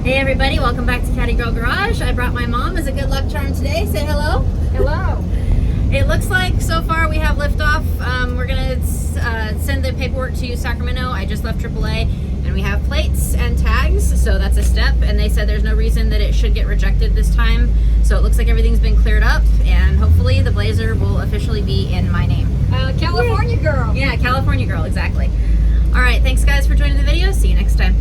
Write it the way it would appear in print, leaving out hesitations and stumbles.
Hey everybody, welcome back to Caddy Girl Garage. I brought my mom as a good luck charm today. Say hello. Hello. It looks like so far we have liftoff. We're gonna send the paperwork to Sacramento. I just left AAA and we have plates and tags, so that's a step. And they said there's no reason that it should get rejected this time. So it looks like everything's been cleared up and hopefully the Blazer will officially be in my name. California girl. Yeah, California girl, exactly. All right, thanks guys for joining the video. See you next time.